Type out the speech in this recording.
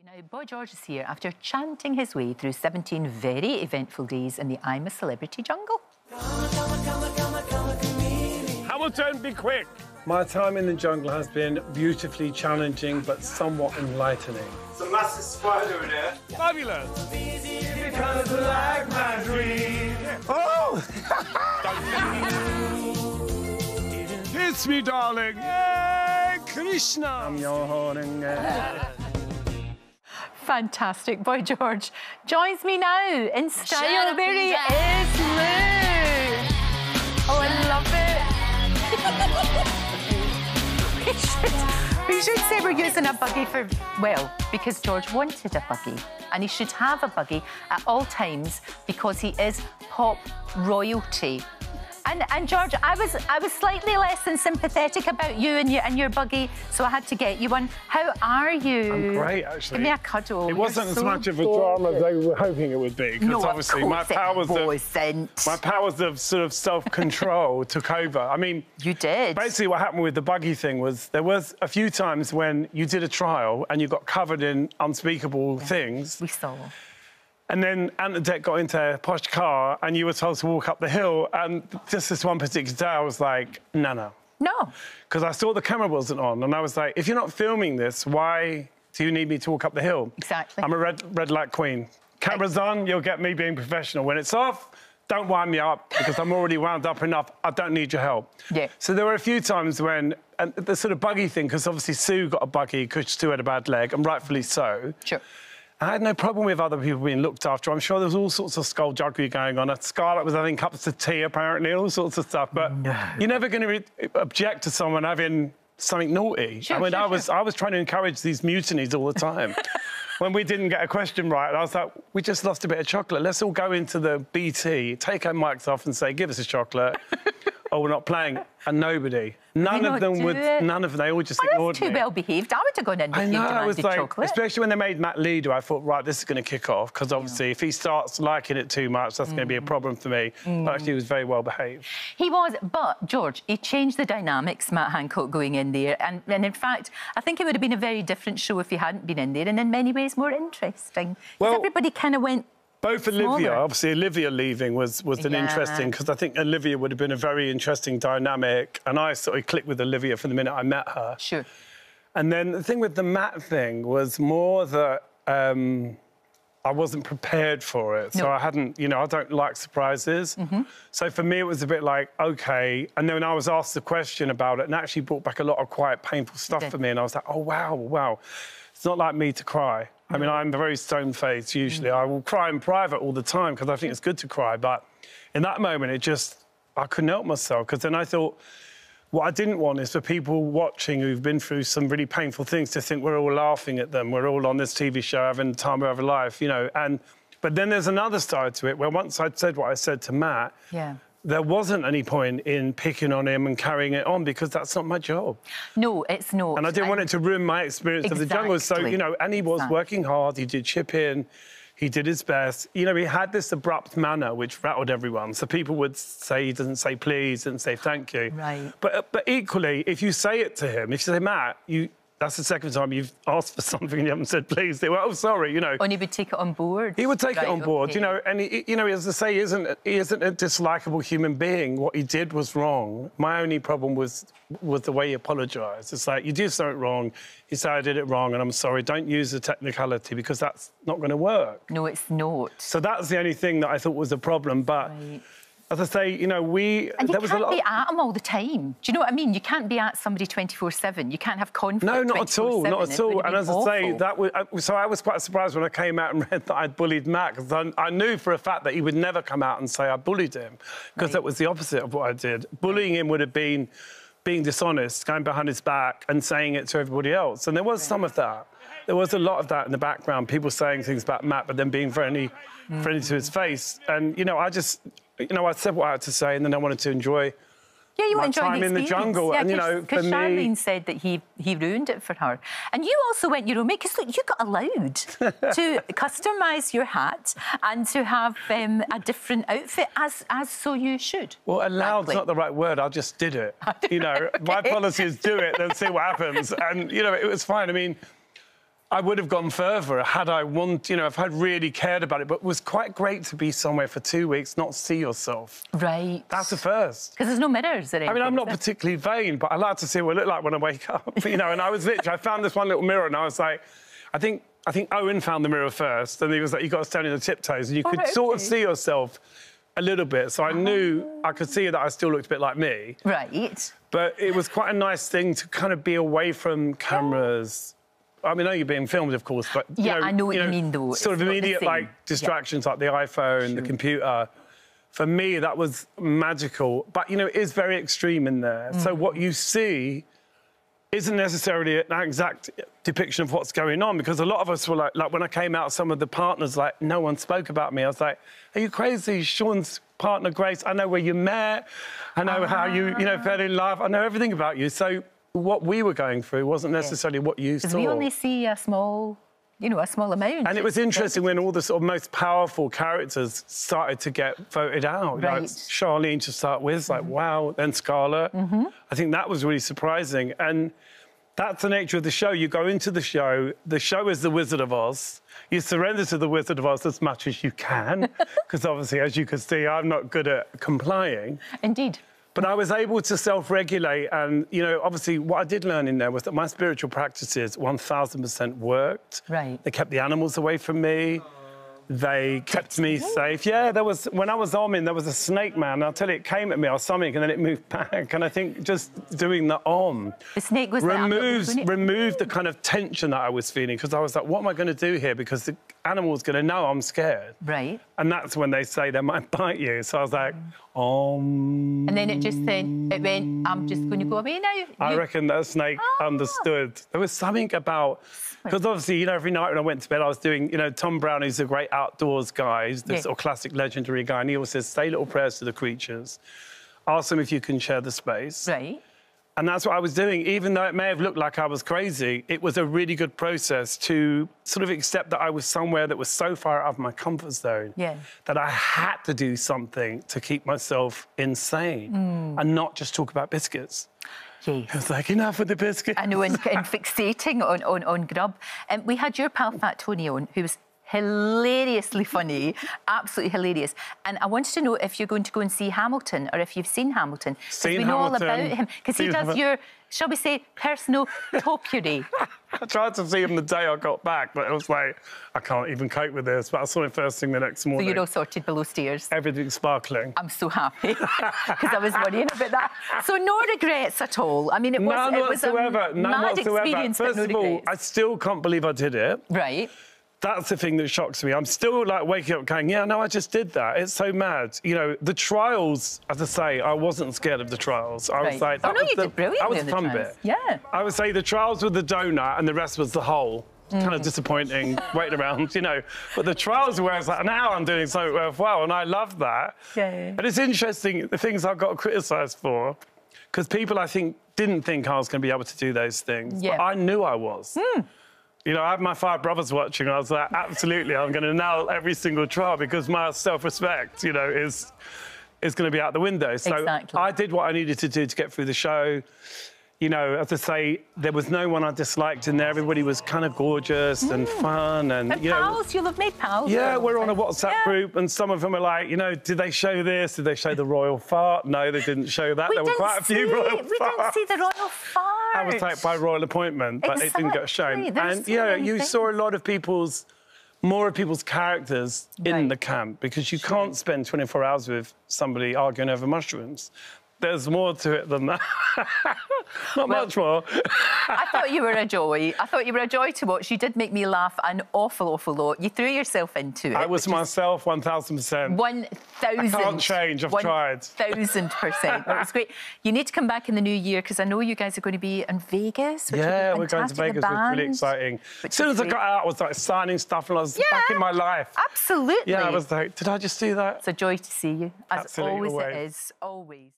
Now, Boy George is here after chanting his way through 17 very eventful days in the I'm a Celebrity jungle. Hamilton, be quick! My time in the jungle has been beautifully challenging but somewhat enlightening. It's a massive spider in there. Fabulous! Because I like my dream. Oh! Kiss me, darling! Hey, Krishna! I'm your horning. Fantastic. Boy George joins me now in style. There he is, Lou. Oh, I love it. we should say we're using a buggy for, well, because George wanted a buggy. And he should have a buggy at all times because he is pop royalty. And George, I was slightly less than sympathetic about you and your buggy, so I had to get you one. How are you? I'm great, actually. Give me a cuddle. It wasn't as much of a drama as they were hoping it would be, because obviously my powers of sort of self-control took over. I mean, you did. Basically, what happened with the buggy thing was there was a few times when you did a trial and you got covered in unspeakable things. We saw. And then Ant got into a posh car and you were told to walk up the hill. And just this one particular day, I was like, no. No. Because I saw the camera wasn't on. And I was like, if you're not filming this, why do you need me to walk up the hill? Exactly. I'm a red light queen. Camera's on, you'll get me being professional. When it's off, don't wind me up because I'm already wound up enough. I don't need your help. Yeah. So there were a few times when, and the sort of buggy thing, because obviously Sue got a buggy because Sue had a bad leg, and rightfully so. Sure. I had no problem with other people being looked after. I'm sure there was all sorts of skullduggery going on. Scarlett was having cups of tea, apparently, all sorts of stuff. But you're never going to object to someone having something naughty. Sure, I mean, I was trying to encourage these mutinies all the time. When we didn't get a question right, I was like, we just lost a bit of chocolate. Let's all go into the BT, take our mics off and say, give us a chocolate. Oh, we're not playing. And nobody. None of them, they all just ignored me. Too well behaved. I would have gone in with you demanded chocolate. Especially when they made Matt leader, I thought, right, this is going to kick off, because obviously if he starts liking it too much, that's going to be a problem for me. But actually, he was very well behaved. He was, but, George, he changed the dynamics, Matt Hancock, going in there. And in fact, I think it would have been a very different show if he hadn't been in there, and in many ways more interesting. Well, everybody kind of went... Both Olivia, obviously Olivia leaving was an interesting, because I think Olivia would have been a very interesting dynamic, and I sort of clicked with Olivia from the minute I met her. Sure. And then the thing with the Matt thing was more that I wasn't prepared for it. So I hadn't, you know, I don't like surprises. So for me, it was a bit like, OK. And then when I was asked the question about it, and actually brought back a lot of quite painful stuff for me, and I was like, oh, wow. It's not like me to cry. I mean, I'm very stone-faced, usually. I will cry in private all the time because I think it's good to cry. But in that moment, I couldn't help myself, because then I thought, what I didn't want is for people watching who've been through some really painful things to think we're all laughing at them. We're all on this TV show having the time of our life, you know. But then there's another side to it, where once I'd said what I said to Matt, there wasn't any point in picking on him and carrying it on, because that's not my job. No, it's not. And I didn't want it to ruin my experience of the jungle. So, you know, and he was working hard, he did chip in, he did his best. You know, he had this abrupt manner which rattled everyone. So people would say he doesn't say please, didn't say thank you. Right. But equally, if you say it to him, if you say, Matt, that's the second time you've asked for something and you haven't said please. They were, oh, sorry, you know. And he would take it on board. He would take it on board, you know, and he, you know, as I say, he isn't a dislikable human being. What he did was wrong. My only problem was the way he apologised. It's like, you did something wrong, you say I did it wrong and I'm sorry. Don't use the technicality, because that's not going to work. No, it's not. So that's the only thing that I thought was a problem, but... As I say, you know, And you can't be at them all the time. Do you know what I mean? You can't be at somebody 24/7. You can't have conflict. No, not at all, not at all. And as I say, so I was quite surprised when I came out and read that I'd bullied Matt, because I knew for a fact that he would never come out and say I bullied him, because that was the opposite of what I did. Bullying him would have been being dishonest, going behind his back and saying it to everybody else. And there was some of that. There was a lot of that in the background, people saying things about Matt, but then being friendly to his face. And, you know, I said what I had to say, and then I wanted to enjoy my time in the jungle. Yeah, and, you know, because Charlene said that he ruined it for her. And you also went your own way, because, look, you got allowed to customise your hat and to have a different outfit, as so you should. Well, allowed's not the right word. I just did it. You know, my policy is do it, then see what happens. And, you know, it was fine. I mean... I would have gone further had I if I'd really cared about it. But it was quite great to be somewhere for 2 weeks, not see yourself. Right. That's the first. Because there's no mirrors or anything. I mean, I'm not particularly vain, but I like to see what I look like when I wake up. And I was literally, I found this one little mirror and I was like, I think Owen found the mirror first, and he was like, you got to stand in the tiptoes, and you could sort of see yourself a little bit. So I knew I could see that I still looked a bit like me. Right. But it was quite a nice thing to kind of be away from cameras. I mean, I know you're being filmed, of course, but I know what you mean, though. Sort of immediate distractions like the iPhone, the computer. For me, that was magical. But it is very extreme in there. So what you see isn't necessarily an exact depiction of what's going on, because a lot of us were like when I came out, some of the partners, like, no one spoke about me. I was like, are you crazy? Sean's partner, Grace, I know where you met. I know how you fell in love. I know everything about you. So what we were going through wasn't necessarily what you saw. Because we only see a small, a small amount. And it was interesting when all the sort of most powerful characters started to get voted out. Right. Like Charlene to start with, like, wow, then Scarlett. I think that was really surprising. And that's the nature of the show. You go into the show is the Wizard of Oz. You surrender to the Wizard of Oz as much as you can, because obviously, as you can see, I'm not good at complying. Indeed. But I was able to self-regulate, and, obviously what I did learn in there was that my spiritual practices 1,000% worked. Right. They kept the animals away from me. They kept me safe. Yeah, when I was Oming, there was a snake man, and I'll tell you, it came at me, I was something, and then it moved back. And I think just doing the The snake was removed the kind of tension that I was feeling, because I was like, what am I going to do here? Because the animal's going to know I'm scared. Right. And that's when they say they might bite you. So I was like, And then it went, I'm just going to go away now. I reckon that snake understood. There was something about... Because obviously, every night when I went to bed, I was doing, Tom Brown, who's a great outdoors guy, he's the sort of classic legendary guy, and he always says, say little prayers to the creatures. Ask them if you can share the space. Right. And that's what I was doing. Even though it may have looked like I was crazy, it was a really good process to sort of accept that I was somewhere that was so far out of my comfort zone that I had to do something to keep myself insane and not just talk about biscuits. Yes. I was like, enough with the biscuits. I know, and fixating on grub. And we had your pal Fat Tony on, who was hilariously funny, absolutely hilarious. And I wanted to know if you're going to go and see Hamilton, or if you've seen Hamilton. Because we know all about him. Because he does your, shall we say, personal topiary. I tried to see him the day I got back, but it was like, I can't even cope with this. But I saw him first thing the next morning. So you're all sorted below stairs? Everything's sparkling. I'm so happy, because I was worrying about that. So no regrets at all? I mean, it was a mad experience, First but no of all, regrets. I still can't believe I did it. Right. That's the thing that shocks me. I'm still, like, waking up going, yeah, no, I just did that. It's so mad. The trials, as I say, I wasn't scared of the trials. I was like... you did brilliantly. That was the fun bit. Yeah. I would say the trials were the donut and the rest was the whole. Kind of disappointing, waiting around, But the trials were where it's like, now I'm doing something worthwhile, and I love that. Yeah. And it's interesting, the things I got criticised for, because people, I think, didn't think I was going to be able to do those things. Yeah. But I knew I was. I had my 5 brothers watching, and I was like, absolutely, I'm going to nail every single trial, because my self-respect, is going to be out the window. So exactly. I did what I needed to do to get through the show. As I say, there was no one I disliked in there. Everybody was kind of gorgeous and fun. And pals, you'll have made pals. Yeah, we're on a WhatsApp group, and some of them are like, did they show this? Did they show the royal fart? No, they didn't show that. There were quite a few royal farts. We didn't see the royal fart. I was like by royal appointment, but it didn't get shown. And, you saw a lot of more of people's characters in the camp, because you can't spend 24 hours with somebody arguing over mushrooms. There's more to it than that. Not much more. I thought you were a joy. I thought you were a joy to watch. You did make me laugh an awful lot. You threw yourself into it. I was myself 1,000%. 1,000. I can't change. I've tried. 1,000%. It was great. You need to come back in the new year, because I know you guys are going to be in Vegas. Yeah, we're going to Vegas. It's really exciting. As soon as I got out, I was like signing stuff, and I was back in my life. Absolutely. Yeah, I was like, did I just do that? It's a joy to see you. As Absolutely, always it is. Always.